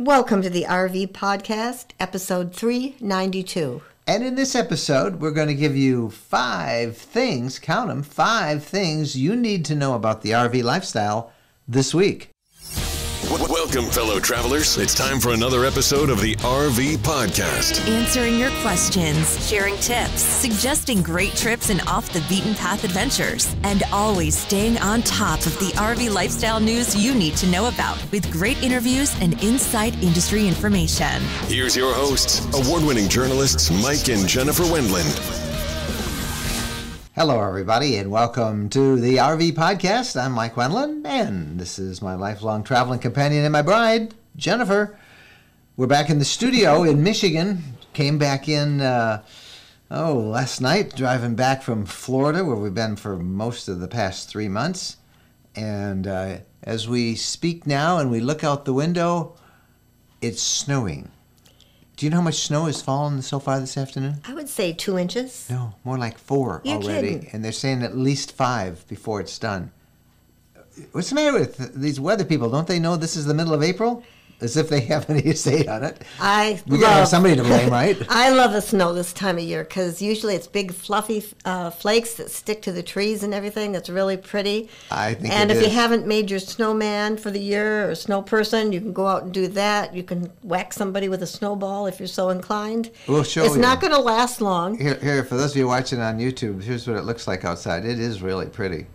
Welcome to the RV Podcast, episode 392. And in this episode, we're going to give you 5 things, count them, 5 things you need to know about the RV lifestyle this week. Welcome, fellow travelers. It's time for another episode of the RV Podcast. Answering your questions, sharing tips, suggesting great trips and off-the-beaten-path adventures, and always staying on top of the RV lifestyle news you need to know about with great interviews and inside industry information. Here's your hosts, award-winning journalists Mike and Jennifer Wendland. Hello, everybody, and welcome to the RV Podcast. I'm Mike Wendland, and this is my lifelong traveling companion and my bride, Jennifer. We're back in the studio in Michigan. Came back in, last night, driving back from Florida, where we've been for most of the past 3 months. And as we speak now and we look out the window, it's snowing. Do you know how much snow has fallen so far this afternoon? I would say 2 inches. No, more like 4 You're already. kidding. And they're saying at least 5 before it's done. What's the matter with these weather people? Don't they know this is the middle of April? As if they have any say on it. We gotta have somebody to blame, right? I love the snow this time of year because usually it's big fluffy flakes that stick to the trees and everything. That's really pretty. I think And it if you is. haven't made your snowman for the year or snow person, you can go out and do that. You can whack somebody with a snowball if you're so inclined. We'll show It's you. not going to last long. Here, for those of you watching on YouTube, here's what it looks like outside. It is really pretty.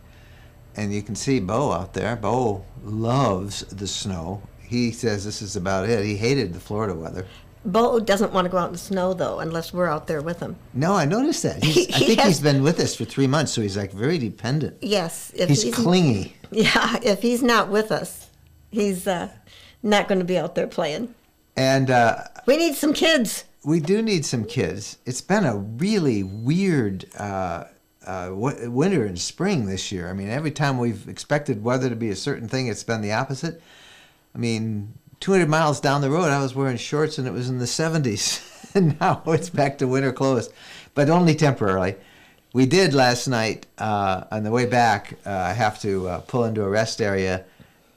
And you can see Bo out there. Bo loves the snow. He says this is about it. He hated the Florida weather. Bo doesn't want to go out in the snow, though, unless we're out there with him. No, I noticed that. I think he's been with us for 3 months, so he's like very dependent. Yes. If He's clingy. Yeah, if he's not with us, he's not going to be out there playing. And We need some kids. we do need some kids. It's been a really weird winter and spring this year. I mean, every time we've expected weather to be a certain thing, it's been the opposite. I mean, 200 miles down the road, I was wearing shorts and it was in the 70s. And now it's back to winter clothes, but only temporarily. We did last night, on the way back, I have to pull into a rest area.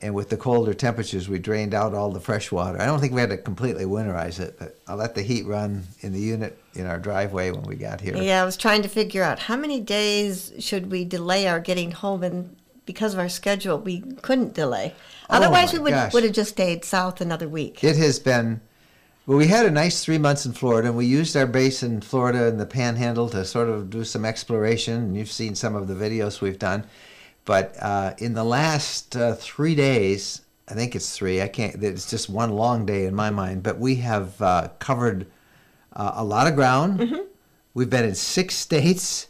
And with the colder temperatures, we drained out all the fresh water. I don't think we had to completely winterize it, but I let the heat run in the unit in our driveway when we got here. Yeah, I was trying to figure out how many days should we delay our getting home, and because of our schedule, we couldn't delay. Otherwise, we would have just stayed south another week. It has been, well, we had a nice 3 months in Florida, and we used our base in Florida and the Panhandle to sort of do some exploration, and you've seen some of the videos we've done. But in the last 3 days, I think it's 3, it's just one long day in my mind, but we have covered a lot of ground. Mm-hmm. We've been in 6 states,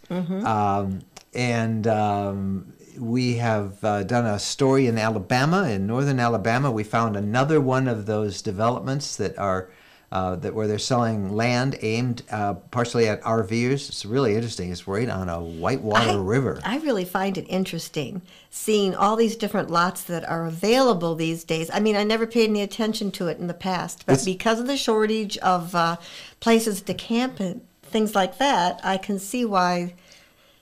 we have done a story in Alabama, in northern Alabama. We found another one of those developments that are where they're selling land aimed partially at RVers. It's really interesting. It's right on a whitewater river. I really find it interesting seeing all these different lots that are available these days. I mean, I never paid any attention to it in the past, but because of the shortage of places to camp and things like that, I can see why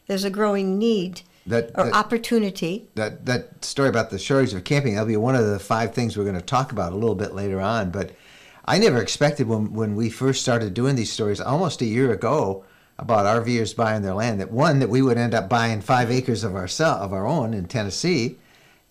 there's a growing need. Opportunity. That story about the shortage of camping, that'll be one of the 5 things we're going to talk about a little bit later on. But I never expected when we first started doing these stories almost a year ago about RVers buying their land, that we would end up buying 5 acres of our own in Tennessee.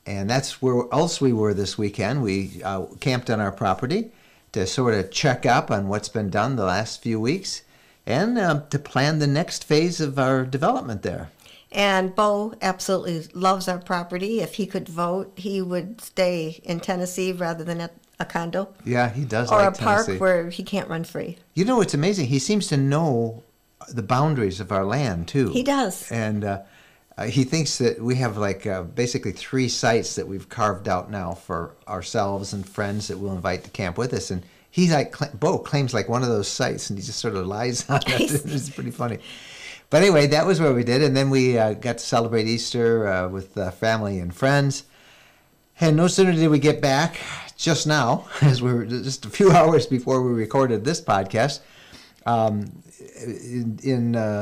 And that's where else we were this weekend. We camped on our property to sort of check up on what's been done the last few weeks and to plan the next phase of our development there. And Bo absolutely loves our property. If he could vote, he would stay in Tennessee rather than at a condo. Yeah, he does or like a park Tennessee. where he can't run free. You know, it's amazing. He seems to know the boundaries of our land, too. He does. And he thinks that we have basically 3 sites that we've carved out now for ourselves and friends that we'll invite to camp with us. And he's Bo claims like one of those sites, and he just sort of lies on it. It's pretty funny. But anyway, that was what we did. And then we got to celebrate Easter with family and friends. And no sooner did we get back, just now, as we were just a few hours before we recorded this podcast,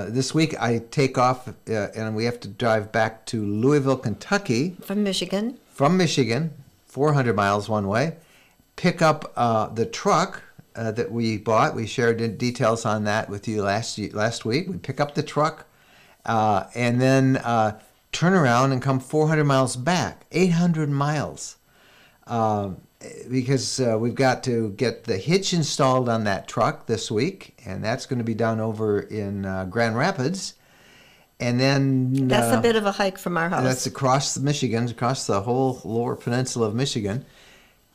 this week I take off and we have to drive back to Louisville, Kentucky. From Michigan. From Michigan, 400 miles one way. pick up the truck that we bought. We shared details on that with you last week. We pick up the truck and then turn around and come 400 miles back, 800 miles. Because we've got to get the hitch installed on that truck this week, and that's going to be done over in Grand Rapids. And then that's a bit of a hike from our house. That's across Michigan, across the whole lower peninsula of Michigan.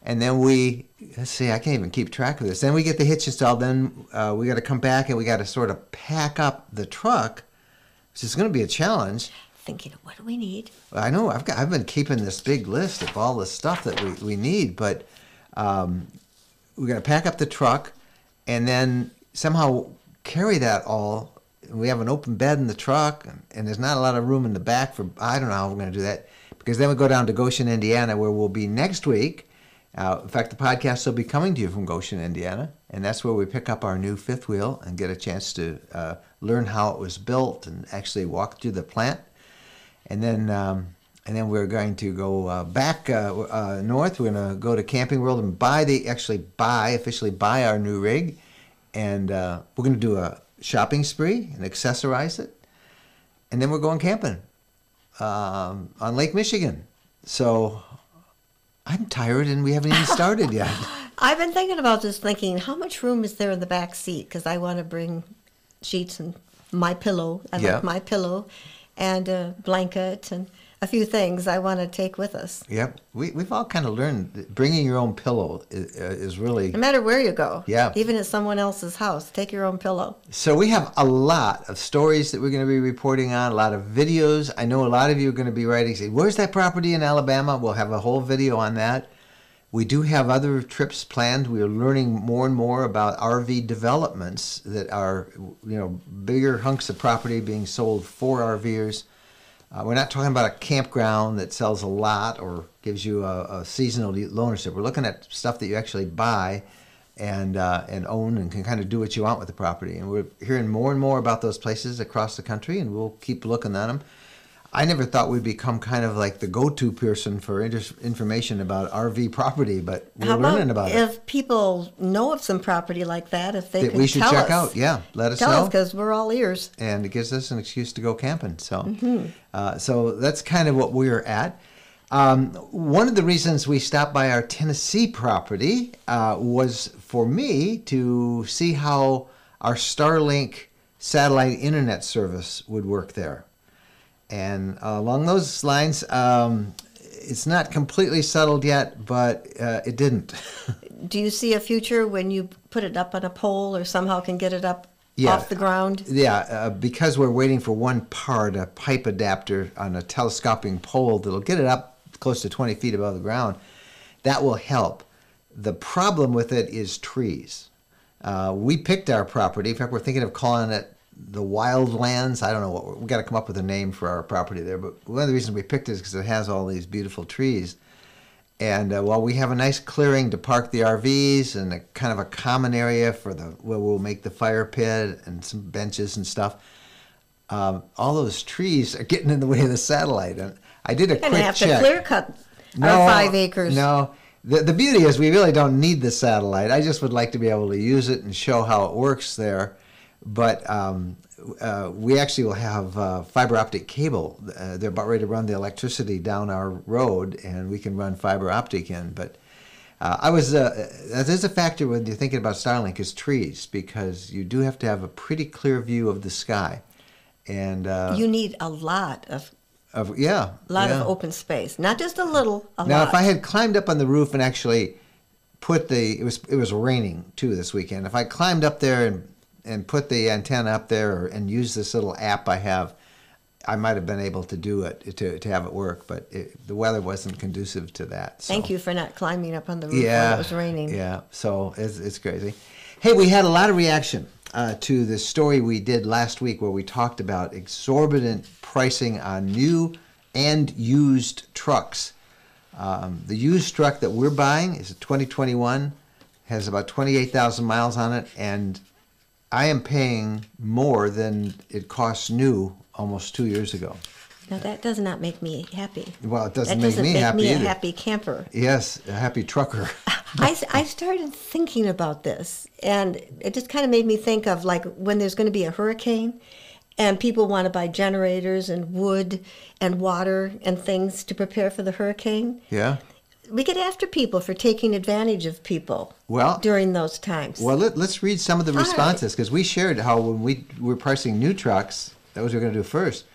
And then let's see, I can't even keep track of this. Then we get the hitch installed. Then we got to come back and we got to sort of pack up the truck, which is going to be a challenge. Thinking, what do we need? I know I've been keeping this big list of all the stuff that we need, but we got to pack up the truck and then somehow carry that all. We have an open bed in the truck, and there's not a lot of room in the back for. I don't know how we're going to do that, because then we go down to Goshen, Indiana, where we'll be next week. In fact, the podcast will be coming to you from Goshen, Indiana, and that's where we pick up our new fifth wheel and get a chance to learn how it was built and actually walk through the plant. And then we're going to go back north. We're going to go to Camping World and officially buy our new rig. And we're going to do a shopping spree and accessorize it. And then we're going camping on Lake Michigan. So I'm tired and we haven't even started yet. I've been thinking about this, thinking, how much room is there in the back seat? Because I want to bring sheets and my pillow. I like my pillow. And a blanket and a few things I want to take with us. Yep. We've all kind of learned that bringing your own pillow is really... No matter where you go. Yeah. Even at someone else's house, take your own pillow. So we have a lot of stories that we're going to be reporting on, a lot of videos. I know a lot of you are going to be writing, saying, where's that property in Alabama? We'll have a whole video on that. We do have other trips planned. We are learning more and more about RV developments that are, bigger hunks of property being sold for RVers. We're not talking about a campground that sells a lot or gives you a seasonal ownership. We're looking at stuff that you actually buy and own and can kind of do what you want with the property. And we're hearing more and more about those places across the country, and we'll keep looking at them. I never thought we'd become kind of like the go-to person for information about RV property, but we're learning about it. If people know of some property like that, if they could tell us. We should check out, let us know. Tell us, because we're all ears. And it gives us an excuse to go camping. So, so that's kind of what we're at. One of the reasons we stopped by our Tennessee property was for me to see how our Starlink satellite internet service would work there. And along those lines, it's not completely settled yet, but it didn't. Do you see a future when you put it up on a pole or somehow can get it up off the ground? Yeah, because we're waiting for one part, a pipe adapter on a telescoping pole that'll get it up close to 20 feet above the ground. That will help. The problem with it is trees. We picked our property. In fact, we're thinking of calling it the Wildlands. I don't know we got to come up with a name for our property there, but one of the reasons we picked it is because it has all these beautiful trees. And while we have a nice clearing to park the RVs and a kind of a common area for where we'll make the fire pit and some benches and stuff, all those trees are getting in the way of the satellite. And I did a quick check. You're going to have to clear cut our 5 acres. No. The beauty is we really don't need the satellite. I just would like to be able to use it and show how it works there. But we actually will have fiber optic cable. They're about ready to run the electricity down our road, and we can run fiber optic in. But that is a factor when you're thinking about Starlink is trees, because you do have to have a pretty clear view of the sky. And you need a lot of of open space, not just a little. Now, if I had climbed up on the roof and actually put it was raining too this weekend. If I climbed up there and put the antenna up there and used this little app I have, I might have been able to do it, to have it work, but the weather wasn't conducive to that. So. Thank you for not climbing up on the roof when it was raining. Yeah, so it's crazy. Hey, we had a lot of reaction to the story we did last week where we talked about exorbitant pricing on new and used trucks. The used truck that we're buying is a 2021, has about 28,000 miles on it, and I am paying more than it cost new almost 2 years ago. Now, that does not make me happy. Well, it doesn't that make doesn't me make happy me either. a happy camper. Yes, a happy trucker. I started thinking about this, and it just kind of made me think of like when there's going to be a hurricane and people want to buy generators and wood and water and things to prepare for the hurricane. Yeah. We get after people for taking advantage of people Well, during those times. Well, let's read some of the All right. responses, because we shared how when we were pricing new trucks, that was what we were going to do first,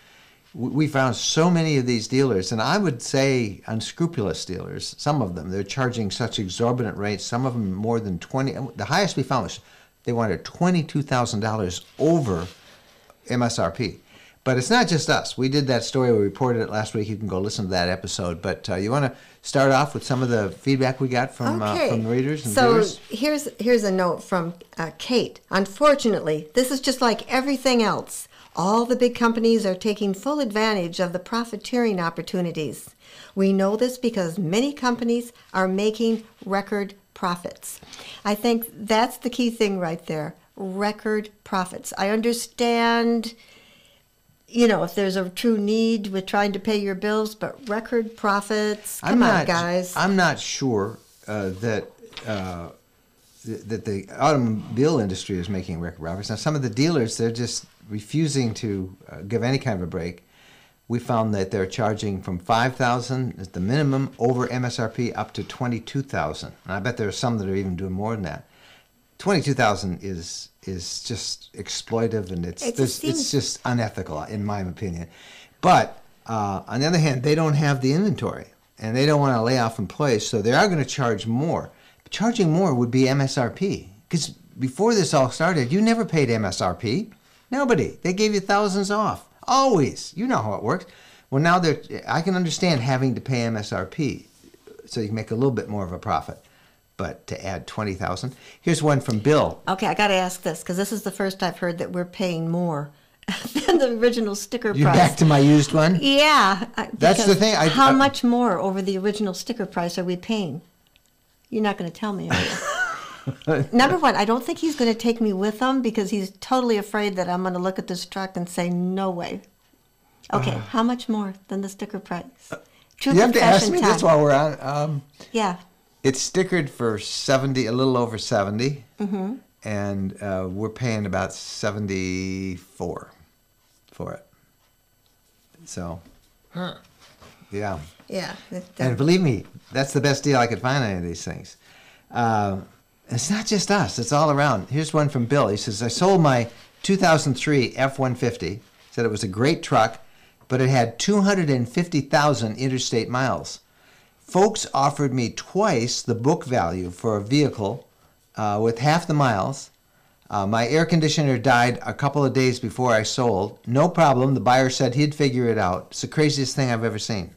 we found so many of these dealers, and I would say unscrupulous dealers, some of them, they're charging such exorbitant rates, some of them more than 20. The highest we found was they wanted $22,000 over MSRP. But it's not just us. We did that story. We reported it last week. You can go listen to that episode. But you want to start off with some of the feedback we got from readers and viewers? So here's a note from Kate. Unfortunately, this is just like everything else. All the big companies are taking full advantage of the profiteering opportunities. We know this because many companies are making record profits. I think that's the key thing right there, record profits. I understand, if there's a true need with trying to pay your bills, but record profits, come on, guys. I'm not sure that the automobile industry is making record profits. Now, some of the dealers, they're just refusing to give any kind of a break. We found that they're charging from $5,000 as the minimum over MSRP up to $22,000. And I bet there are some that are even doing more than that. $22,000 is just exploitive, and it's just unethical, in my opinion. But on the other hand, they don't have the inventory, and they don't want to lay off employees, so they are going to charge more. Charging more would be MSRP, because before this all started, you never paid MSRP. Nobody. They gave you thousands off. Always. You know how it works. Well, now I can understand having to pay MSRP so you can make a little bit more of a profit. But to add $20,000. Here's one from Bill. Okay, I got to ask this, because this is the first I've heard that we're paying more than the original sticker price. You're back to my used one? Yeah. That's the thing. How much more over the original sticker price are we paying? You're not going to tell me, are you? Number one, I don't think he's going to take me with him because he's totally afraid that I'm going to look at this truck and say, no way. Okay, how much more than the sticker price? True you have to ask me time. this while we're on. Yeah. It's stickered for 70, a little over 70, Mm-hmm. and we're paying about 74 for it. So, yeah. Yeah. And believe me, that's the best deal I could find on any of these things. It's not just us, it's all around. Here's one from Bill. He says, I sold my 2003 F-150. Said it was a great truck, but it had 250,000 interstate miles. Folks offered me twice the book value for a vehicle with half the miles. My air conditioner died a couple of days before I sold. No problem. The buyer said he'd figure it out. It's the craziest thing I've ever seen.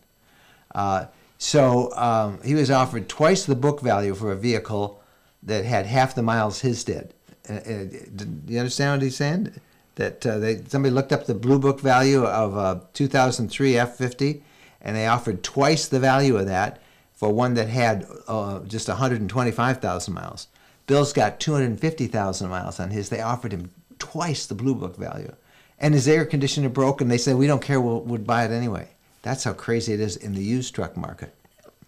So he was offered twice the book value for a vehicle that had half the miles his did. Do you understand what he's saying? That somebody looked up the blue book value of a 2003 F-50, and they offered twice the value of that for one that had just 125,000 miles. Bill's got 250,000 miles on his. They offered him twice the blue book value. And his air conditioner broke, and they said, we don't care, we'll buy it anyway. That's how crazy it is in the used truck market.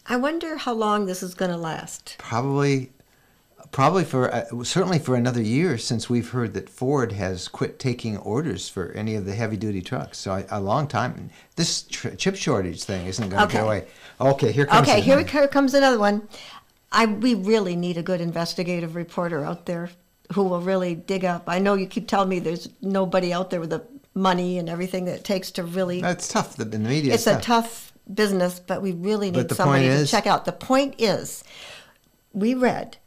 I wonder how long this is going to last. Probably for certainly for another year, since we've heard that Ford has quit taking orders for any of the heavy-duty trucks. So a long time. This chip shortage thing isn't going to go away. Okay, here comes. Okay, here comes another one. We really need a good investigative reporter out there who will really dig up. I know you keep telling me there's nobody out there with the money and everything that it takes to really. It's tough in the media. It's a tough business, but we really need somebody to check out. The point is, we read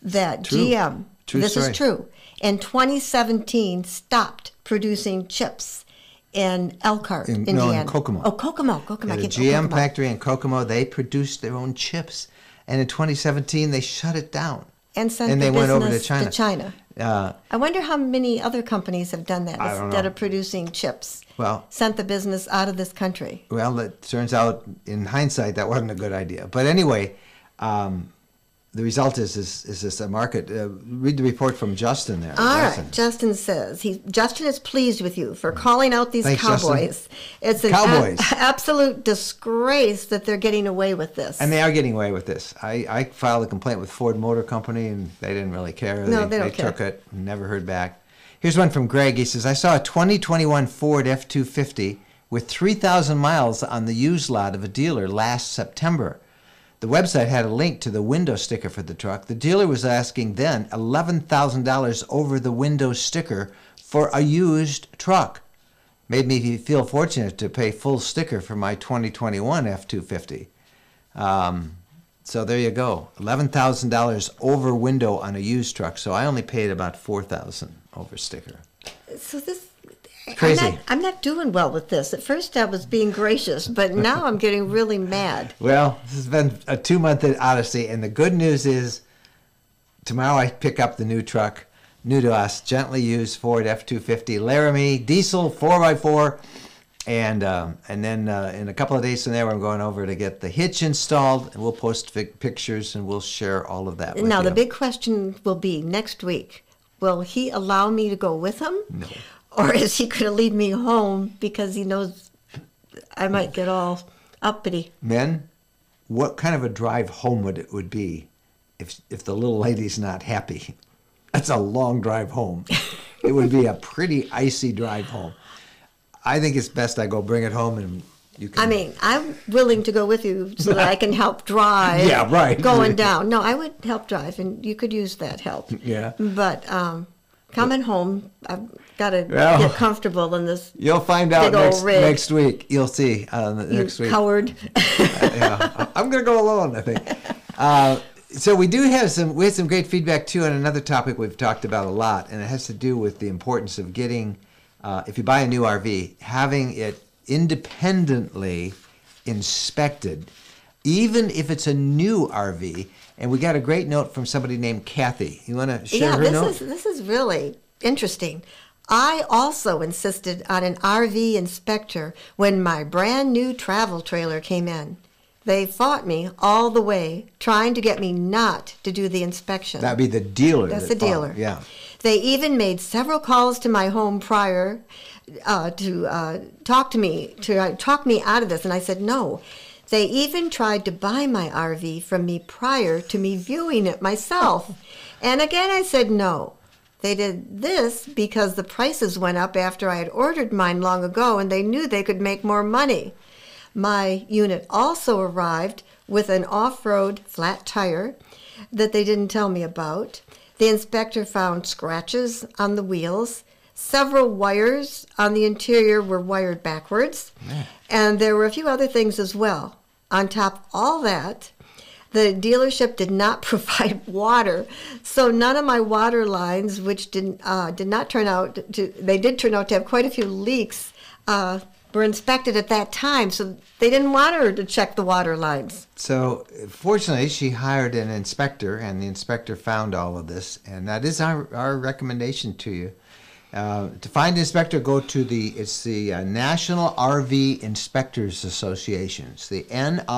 that GM, this is true, in 2017 stopped producing chips in Elkhart, Indiana. No, in Kokomo. Oh, Kokomo. The GM factory in Kokomo, they produced their own chips. And in 2017, they shut it down. And sent they the went over business to China. I wonder how many other companies have done that instead of producing chips. Well, sent the business out of this country. Well, it turns out, in hindsight, that wasn't a good idea. But anyway, the result is this a market? Read the report from Justin there. All right. Justin says Justin is pleased with you for calling out these Thanks, cowboys. Justin. It's an Cowboys. Absolute disgrace that they're getting away with this. And they are getting away with this. I filed a complaint with Ford Motor Company, and they didn't really care. No, they don't care. Took it, and never heard back. Here's one from Greg. He says, I saw a 2021 Ford F-250 with 3,000 miles on the used lot of a dealer last September. The website had a link to the window sticker for the truck. The dealer was asking then $11,000 over the window sticker for a used truck. Made me feel fortunate to pay full sticker for my 2021 F-250. So there you go, $11,000 over window on a used truck. So I only paid about $4,000 over sticker. So this... Crazy. I'm not doing well with this. At first I was being gracious, but now I'm getting really mad. Well, this has been a 2-month odyssey, and the good news is tomorrow I pick up the new truck, new to us, gently used Ford F-250 Laramie diesel 4x4, and then in a couple of days from there I'm going over to get the hitch installed, and we'll post pictures and we'll share all of that with Now you. the big question will be next week, will he allow me to go with him? No. Or is he going to leave me home because he knows I might get all uppity? Men, what kind of a drive home would be if the little lady's not happy? That's a long drive home. It would be a pretty icy drive home. I think it's best I go bring it home and you can... I mean, I'm willing to go with you so that I can help drive. Yeah, right. Going down. No, I would help drive, and you could use that help. Yeah. But coming home, I've got to get comfortable in this. You'll find out next week. You'll see next week. Coward. Yeah, I'm going to go alone, I think. So we had some great feedback too on another topic we've talked about a lot, and it has to do with the importance of getting, if you buy a new RV, having it independently inspected, even if it's a new RV. And we got a great note from somebody named Kathy. You want to share her note? This is really interesting. I also insisted on an RV inspector when my brand new travel trailer came in. They fought me all the way, trying to get me not to do the inspection. That'd be the dealer. That's the dealer. Yeah. They even made several calls to my home prior to talk me out of this, and I said no. They even tried to buy my RV from me prior to me viewing it myself. And again, I said no. They did this because the prices went up after I had ordered mine long ago, and they knew they could make more money. My unit also arrived with an off-road flat tire that they didn't tell me about. The inspector found scratches on the wheels. Several wires on the interior were wired backwards. And there were a few other things as well. On top of all that, the dealership did not provide water, so none of my water lines, which did not turn out to, they did turn out to have quite a few leaks, were inspected at that time, so they didn't want her to check the water lines. So fortunately, she hired an inspector, and the inspector found all of this, and that is our recommendation to you. To find an inspector, go to the National RV Inspectors Association. It's the NRVIA.org.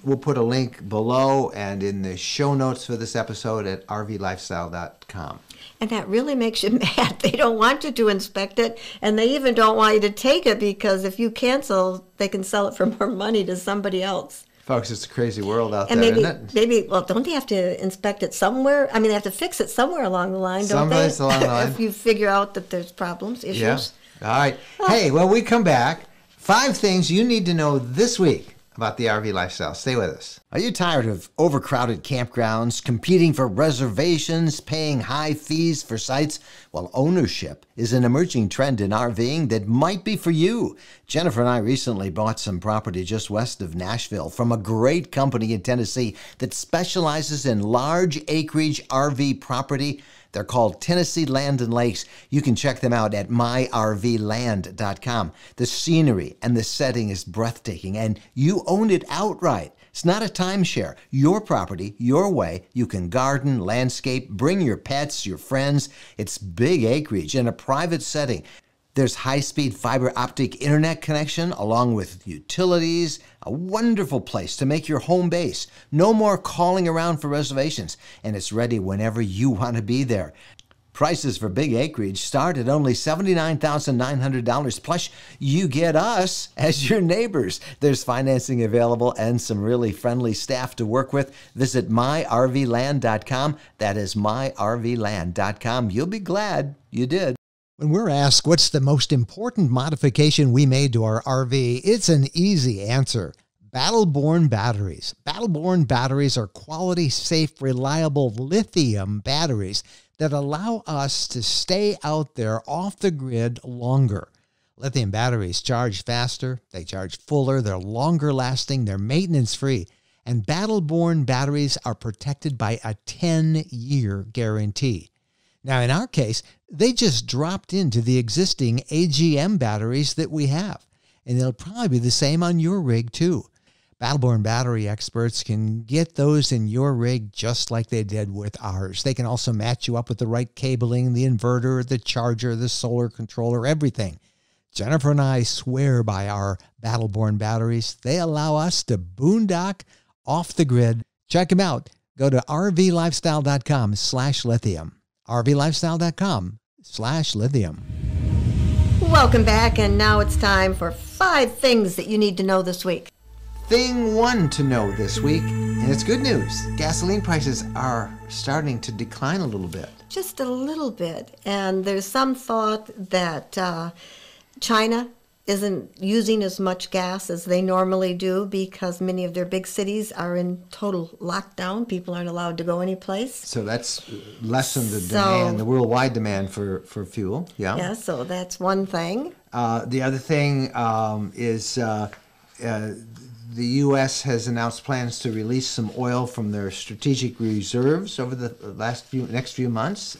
We'll put a link below and in the show notes for this episode at rvlifestyle.com. And that really makes you mad. They don't want you to inspect it, and they even don't want you to take it because if you cancel, they can sell it for more money to somebody else. Folks, it's a crazy world out and there, isn't it? Well, don't they have to inspect it somewhere? I mean, they have to fix it somewhere along the line, don't they? Someplace along the line. If you figure out that there's problems, issues. Yeah. All right. Hey, when we come back, 5 things you need to know this week about the RV lifestyle. Stay with us. Are you tired of overcrowded campgrounds, competing for reservations, paying high fees for sites? Well, ownership is an emerging trend in RVing that might be for you. Jennifer and I recently bought some property just west of Nashville from a great company in Tennessee that specializes in large acreage RV property. They're called Tennessee Land and Lakes. You can check them out at myrvland.com. The scenery and the setting is breathtaking, and you own it outright. It's not a timeshare. Your property, your way. You can garden, landscape, bring your pets, your friends. It's big acreage in a private setting. There's high-speed fiber optic internet connection along with utilities. A wonderful place to make your home base. No more calling around for reservations, and it's ready whenever you want to be there. Prices for big acreage start at only $79,900, plus you get us as your neighbors. There's financing available and some really friendly staff to work with. Visit myrvland.com. That is myrvland.com. You'll be glad you did. When we're asked what's the most important modification we made to our RV, it's an easy answer. Battle-Born batteries. Battle-Born batteries are quality, safe, reliable lithium batteries that allow us to stay out there off the grid longer. Lithium batteries charge faster, they charge fuller, they're longer lasting, they're maintenance free, and Battle-Born batteries are protected by a 10-year guarantee. Now, in our case, they just dropped into the existing AGM batteries that we have, and they'll probably be the same on your rig too. Battle-Born battery experts can get those in your rig just like they did with ours. They can also match you up with the right cabling, the inverter, the charger, the solar controller, everything. Jennifer and I swear by our Battle-Born batteries. They allow us to boondock off the grid. Check them out. Go to rvlifestyle.com/lithium. rvlifestyle.com/lithium. Welcome back, and now it's time for 5 things that you need to know this week. Thing 1 to know this week, and it's good news. Gasoline prices are starting to decline a little bit. Just a little bit. And there's some thought that China isn't using as much gas as they normally do because many of their big cities are in total lockdown. People aren't allowed to go anyplace. So that's lessened the demand, the worldwide demand for fuel. Yeah, so that's one thing. The other thing is the U.S. has announced plans to release some oil from their strategic reserves over the next few months.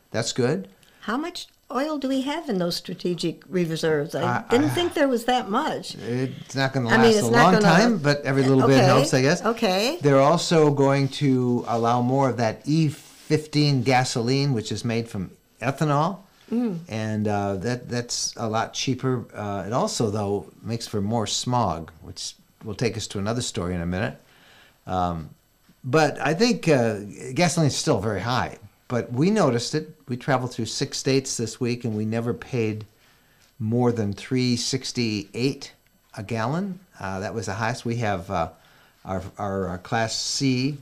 That's good. How much oil do we have in those strategic reserves? I didn't think there was that much. It's not going to last a long time, but every little bit helps, I guess. Okay. They're also going to allow more of that E15 gasoline, which is made from ethanol. And that's a lot cheaper. It also, though, makes for more smog, which will take us to another story in a minute. But I think gasoline is still very high. But we noticed it. We traveled through 6 states this week, and we never paid more than $3.68 a gallon. That was the highest. We have our Class C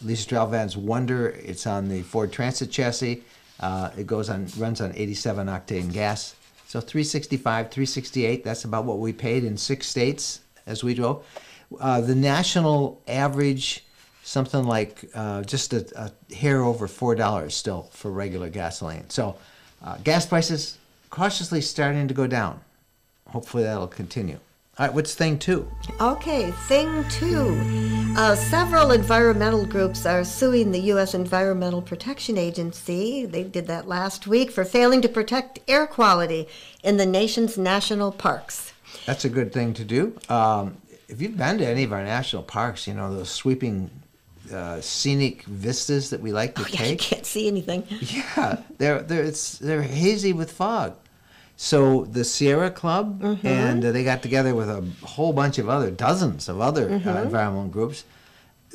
Lisa Stralvan's Wonder. It's on the Ford Transit chassis. It runs on 87 octane gas. So $3.65, $3.68. That's about what we paid in 6 states as we drove. The national average, something like just a hair over $4 still for regular gasoline. So gas prices cautiously starting to go down. Hopefully that'll continue. All right, what's thing 2? Okay, thing 2. Several environmental groups are suing the U.S. Environmental Protection Agency. They did that last week for failing to protect air quality in the nation's national parks. That's a good thing to do. If you've been to any of our national parks, you know, those sweeping scenic vistas that we like to take. You can't see anything. Yeah, they're hazy with fog. So the Sierra Club, and they got together with a whole bunch of dozens of other environmental groups,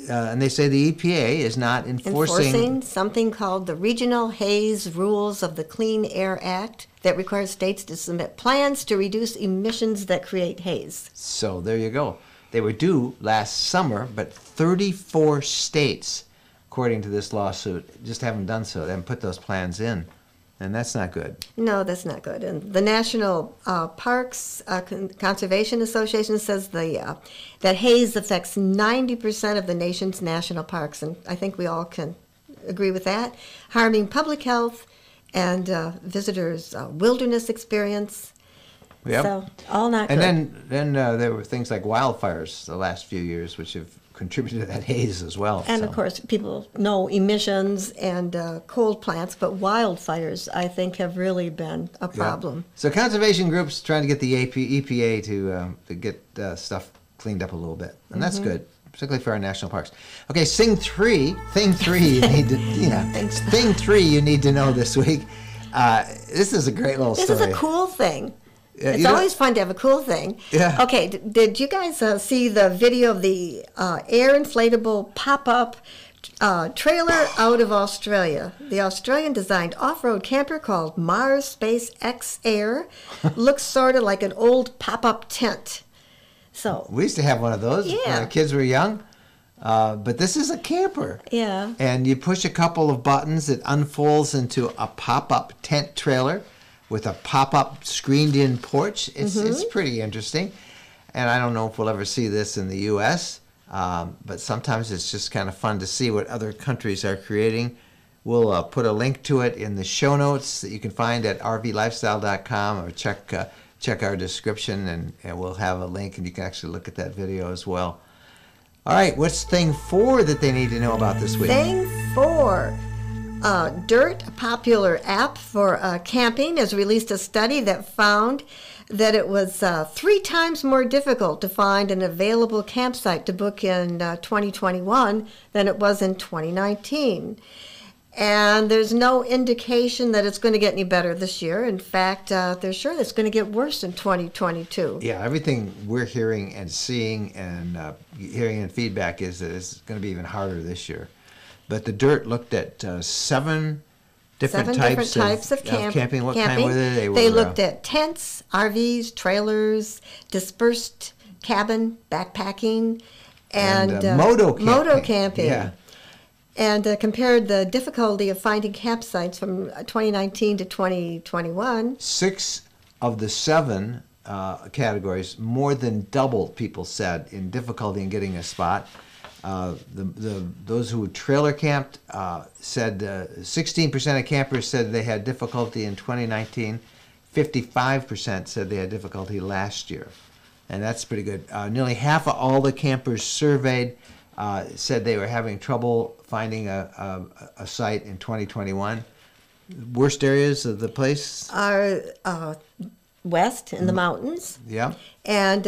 and they say the EPA is not enforcing something called the Regional Haze Rules of the Clean Air Act that requires states to submit plans to reduce emissions that create haze. So there you go. They were due last summer, but 34 states, according to this lawsuit, just haven't done so. They haven't put those plans in. And that's not good. No, that's not good. And the National Parks Conservation Association says that haze affects 90% of the nation's national parks, and I think we all can agree with that, harming public health and visitors' wilderness experience. Yep. So, all not good. And then there were things like wildfires the last few years, which have contributed to that haze as well. And of course, people know emissions and coal plants, but wildfires, I think, have really been a problem. Yeah. So conservation groups trying to get the EPA to get stuff cleaned up a little bit, and that's good, particularly for our national parks. Okay, thing three you need to know this week. This is a great little This story. is a cool thing. Yeah, It's always fun to have a cool thing. Yeah. Okay, did you guys see the video of the air inflatable pop-up trailer out of Australia? The Australian-designed off-road camper called Mars Space X Air looks sort of like an old pop-up tent. So We used to have one of those when Yeah. our kids were young. But this is a camper. yeah, And you push a couple of buttons, it unfolds into a pop-up tent trailer with a pop-up screened-in porch. It's pretty interesting. And I don't know if we'll ever see this in the U.S., but sometimes it's just kind of fun to see what other countries are creating. We'll put a link to it in the show notes that you can find at rvlifestyle.com, or check our description, and we'll have a link, and you can actually look at that video as well. All right, what's thing 4 that they need to know about this week? Thing 4. Dirt, a popular app for camping, has released a study that found that it was 3 times more difficult to find an available campsite to book in 2021 than it was in 2019. And there's no indication that it's going to get any better this year. In fact, they're sure it's going to get worse in 2022. Yeah, everything we're hearing and seeing and hearing in feedback is that it's going to be even harder this year. But the Dirt looked at 7 different types of camping. What kind were they? They looked at tents, RVs, trailers, dispersed cabin, backpacking, and moto camping. Yeah. And compared the difficulty of finding campsites from 2019 to 2021. 6 of the 7 categories more than doubled, people said, in difficulty in getting a spot. Those who trailer camped said 16% of campers said they had difficulty in 2019. 55% said they had difficulty last year, and that's pretty good. Nearly half of all the campers surveyed said they were having trouble finding a site in 2021. Worst areas of the place Are west in the mountains. Yeah. And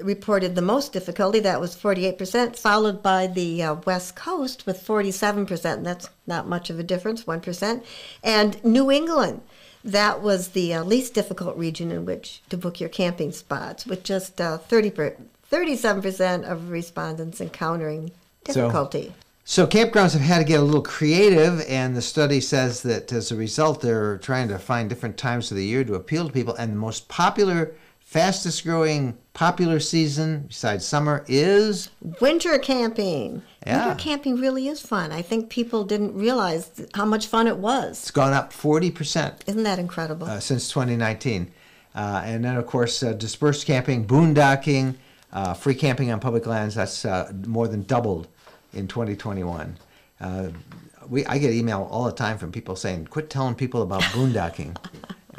reported the most difficulty. That was 48%, followed by the West Coast with 47%. And that's not much of a difference, 1%. And New England, that was the least difficult region in which to book your camping spots, with just 37% of respondents encountering difficulty. So campgrounds have had to get a little creative, and the study says that as a result, they're trying to find different times of the year to appeal to people. And the most popular, fastest growing, popular season besides summer is Winter camping. Yeah. Winter camping really is fun. I think people didn't realize how much fun it was. it's gone up 40%. Isn't that incredible? Since 2019. And then, of course, dispersed camping, boondocking, free camping on public lands, that's more than doubled in 2021. I get email all the time from people saying, quit telling people about boondocking.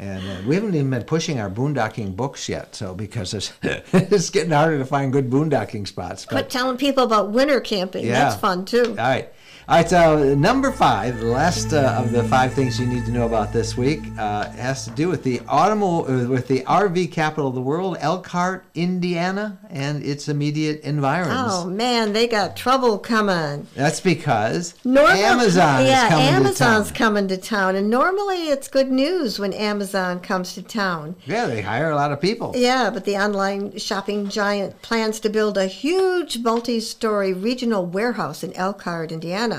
And we haven't even been pushing our boondocking books yet, so because it's getting harder to find good boondocking spots. Quit telling people about winter camping. Yeah. That's fun, too. All right, so number 5, the last of the 5 things you need to know about this week, has to do with the RV capital of the world, Elkhart, Indiana, and its immediate environs. Oh, man, they got trouble coming. That's because Amazon's coming to town. And normally it's good news when Amazon comes to town. Yeah, they hire a lot of people. Yeah, but the online shopping giant plans to build a huge multi-story regional warehouse in Elkhart, Indiana.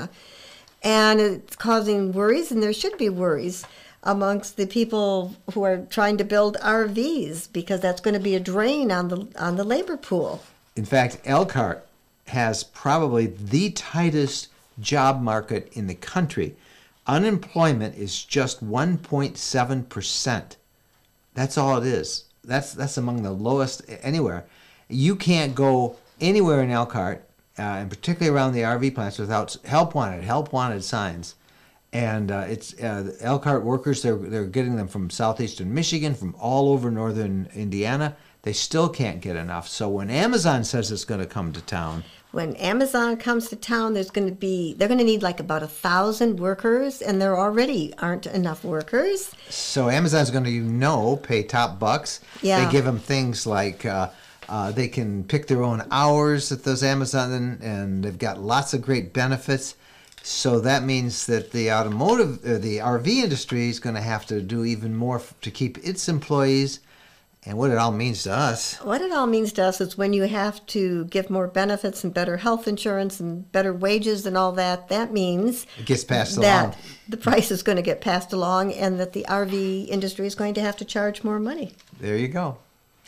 And it's causing worries, and there should be worries amongst the people who are trying to build RVs, because that's going to be a drain on the labor pool. In fact, Elkhart has probably the tightest job market in the country. Unemployment is just 1.7%. That's all it is. That's among the lowest anywhere. You can't go anywhere in Elkhart, and particularly around the RV plants, without help wanted signs. And it's Elkhart workers, they're getting them from southeastern Michigan, from all over northern Indiana. They still can't get enough. So when Amazon says it's going to come to town, when Amazon comes to town, they're going to need like about 1,000 workers, and there already aren't enough workers. So Amazon's going to, pay top bucks. Yeah. They give them things like they can pick their own hours at those Amazon, and they've got lots of great benefits. So that means that the the RV industry is going to have to do even more to keep its employees. And what it all means to us. What it all means to us is when you have to give more benefits and better health insurance and better wages and all that, that means it gets passed that along. The price is going to get passed along and that the RV industry is going to have to charge more money. There you go.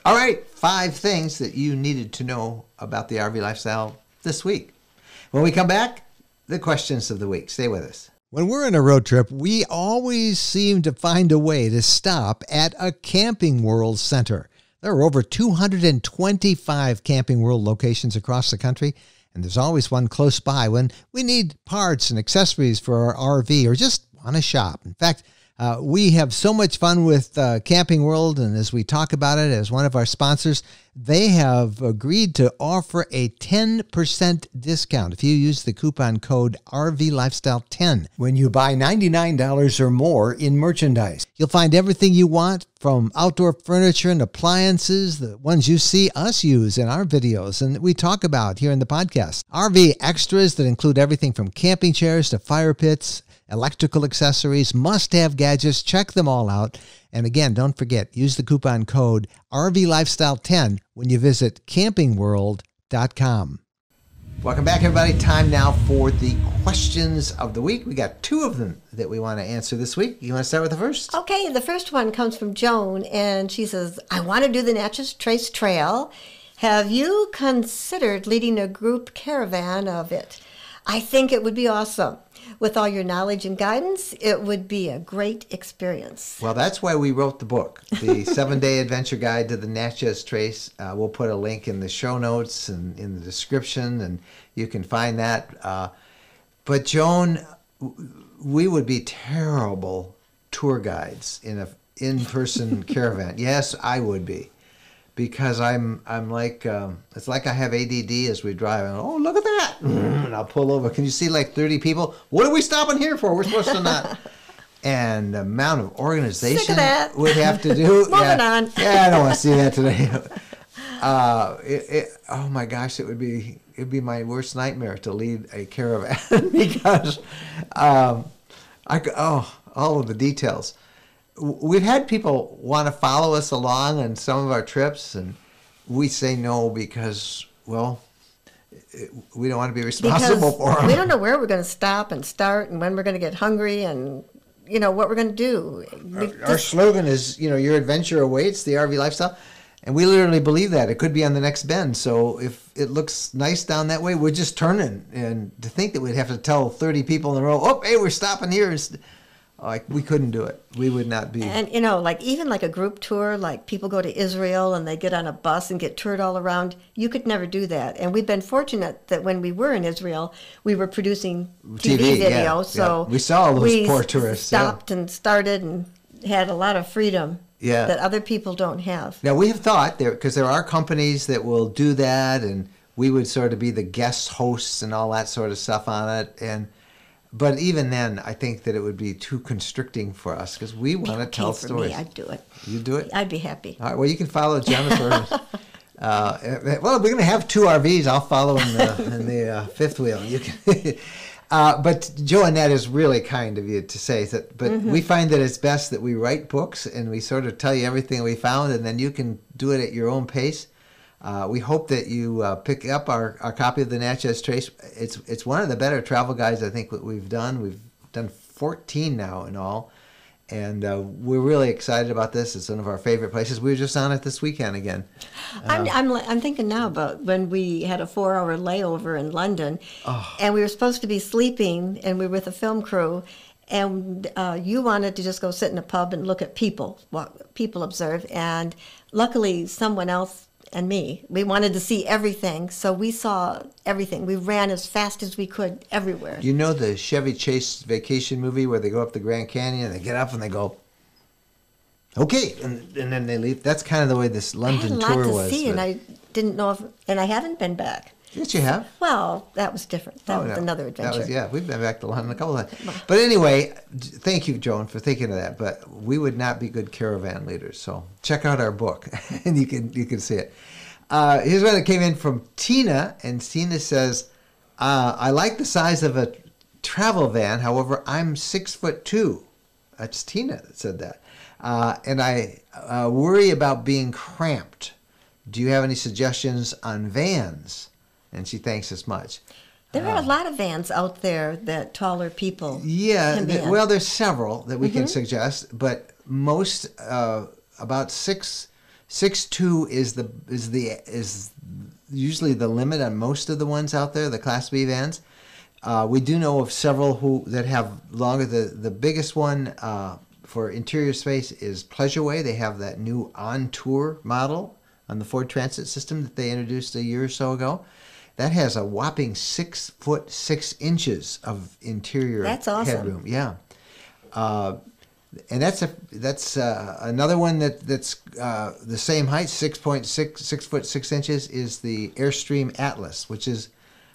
All right, 5 things that you needed to know about the RV lifestyle this week. When we come back, the questions of the week. Stay with us. When we're on a road trip, we always seem to find a way to stop at a Camping World center. There are over 225 Camping World locations across the country, and there's always one close by when we need parts and accessories for our RV or just want to shop. In fact, we have so much fun with Camping World, and as we talk about it as one of our sponsors, they have agreed to offer a 10% discount if you use the coupon code RVLifestyle10 when you buy $99 or more in merchandise. You'll find everything you want from outdoor furniture and appliances, the ones you see us use in our videos and that we talk about here in the podcast. RV extras that include everything from camping chairs to fire pits, electrical accessories, must-have gadgets. Check them all out. And again, don't forget, use the coupon code RVLifestyle10 when you visit campingworld.com. Welcome back, everybody. Time now for the questions of the week. We got 2 of them that we want to answer this week. You want to start with the first? Okay, the first one comes from Joan, and she says, I want to do the Natchez Trace Trail. Have you considered leading a group caravan of it? I think it would be awesome. With all your knowledge and guidance, it would be a great experience. Well, that's why we wrote the book, the 7-Day Adventure Guide to the Natchez Trace. We'll put a link in the show notes and in the description, and you can find that. But Joan, we would be terrible tour guides in an in-person caravan. Yes, I would be. Because I'm like, it's like I have ADD as we drive. And, oh, look at that. And I'll pull over. Can you see like 30 people? What are we stopping here for? We're supposed to not. And the amount of organization we'd have to do. Moving on. Yeah, I don't want to see that today. Oh my gosh, it'd be my worst nightmare to lead a caravan because all of the details. We've had people want to follow us along on some of our trips, and we say no because, well, we don't want to be responsible for them. We don't know where we're going to stop and start and when we're going to get hungry and, what we're going to do. Our slogan is, your adventure awaits, the RV lifestyle. And we literally believe that. It could be on the next bend. So if it looks nice down that way, we're just turning. And to think that we'd have to tell 30 people in a row, oh, hey, we're stopping here. Like, we couldn't do it. We would not be. And, even like a group tour, like people go to Israel and they get on a bus and get toured all around. You could never do that. And we've been fortunate that when we were in Israel, we were producing TV video. Yeah, so we saw all those poor tourists. Stopped and started and had a lot of freedom that other people don't have. Now, we have thought, because there are companies that will do that, and we would sort of be the guest hosts and all that sort of stuff on it. But even then, I think that it would be too constricting for us because we want to tell stories. Me, I'd do it. You'd do it? I'd be happy. All right. Well, you can follow Jennifer. Well, we're going to have 2 RVs. I'll follow in the fifth wheel. You can. But Joanne, that is really kind of you to say that. But we find that it's best that we write books and we sort of tell you everything we found, and then you can do it at your own pace. We hope that you pick up our copy of the Natchez Trace. It's one of the better travel guides I think that we've done. We've done 14 now in all, and we're really excited about this. It's one of our favorite places. We were just on it this weekend again. I'm thinking now about when we had a 4-hour layover in London, and we were supposed to be sleeping, and we were with a film crew. And you wanted to just go sit in a pub and look at people observe. And luckily, someone else and me, we wanted to see everything, so we saw everything. We ran as fast as we could everywhere. You know the Chevy Chase vacation movie where they go up the Grand Canyon and they get up and they go, okay, and then they leave? That's kind of the way this London tour was. I had a lot to see, and I didn't know and I haven't been back. Yes, you have. Well, that was different. That was another adventure. We've been back to London a couple of times. But anyway, thank you, Joan, for thinking of that. But we would not be good caravan leaders. So check out our book, and you can see it. Here's one that came in from Tina, and Tina says, I like the size of a travel van. However, I'm 6'2". That's Tina that said that. And I worry about being cramped. Do you have any suggestions on vans? And she thanks us much. There are a lot of vans out there that taller people can be in. Well, there's several that we can suggest, but most about 6'2" is usually the limit on most of the ones out there, the Class B vans. We do know of several that have longer. The biggest one for interior space is Pleasureway. They have that new On Tour model on the Ford Transit system that they introduced a year or so ago. That has a whopping 6'6" of interior That's awesome. headroom. Yeah, and that's another one that's the same height, 6'6" is the Airstream Atlas, which is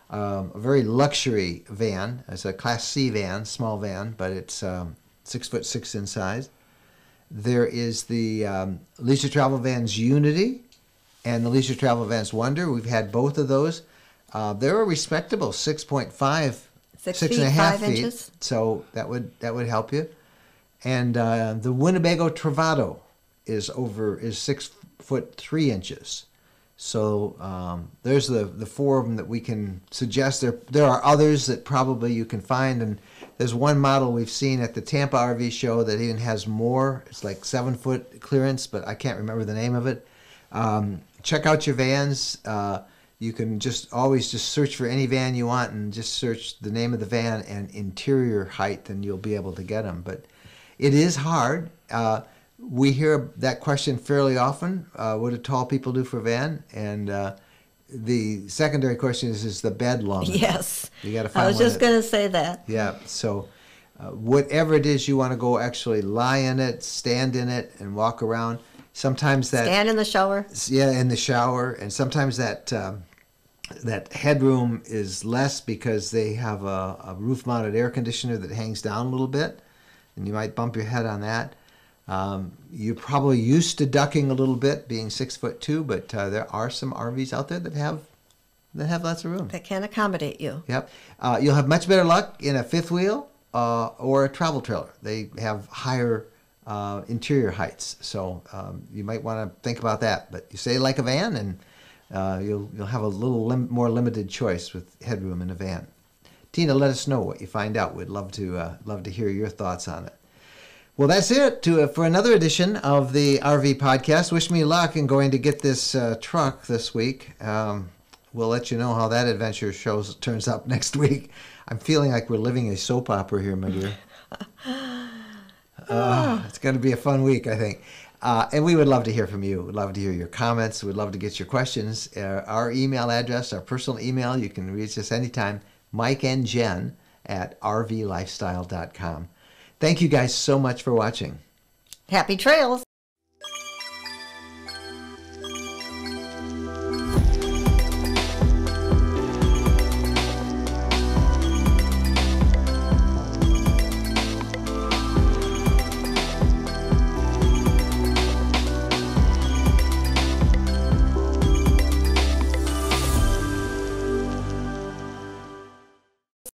a very luxury van. It's a Class C van, small van, but it's 6'6" in size. There is the Leisure Travel Vans Unity and the Leisure Travel Vans Wonder. We've had both of those. They're a respectable 6.5, 6.5 feet. So that would help you. And the Winnebago Travado is 6'3". So there's the four of them that we can suggest. There are others that probably you can find, and there's one model we've seen at the Tampa RV show that even has more. It's like 7-foot clearance, but I can't remember the name of it. Check out your vans. You can always search for any van you want and just search the name of the van and interior height, and you'll be able to get them. But it is hard. We hear that question fairly often. What do tall people do for a van? And the secondary question is the bed long enough? Yes. You got to find I was one just going to say that. Yeah. So whatever it is you want to go, actually lie in it, stand in it, and walk around. Sometimes that stand in the shower. Yeah, in the shower, and sometimes that headroom is less because they have a roof-mounted air conditioner that hangs down a little bit, and you might bump your head on that. You're probably used to ducking a little bit, being 6'2", but there are some RVs out there that have lots of room. That can accommodate you. Yep. You'll have much better luck in a fifth wheel or a travel trailer. They have higher interior heights, so you might want to think about that. But you say like a van, and you'll have a little more limited choice with headroom in a van. Tina, let us know what you find out. We'd love to hear your thoughts on it. Well, that's it for another edition of the RV Podcast. Wish me luck in going to get this truck this week. We'll let you know how that adventure turns up next week. I'm feeling like we're living a soap opera here, my dear. It's going to be a fun week, I think. And we would love to hear from you. We'd love to hear your comments. We'd love to get your questions. Our email address, our personal email, you can reach us anytime, mikeandjen@rvlifestyle.com. Thank you guys so much for watching. Happy trails.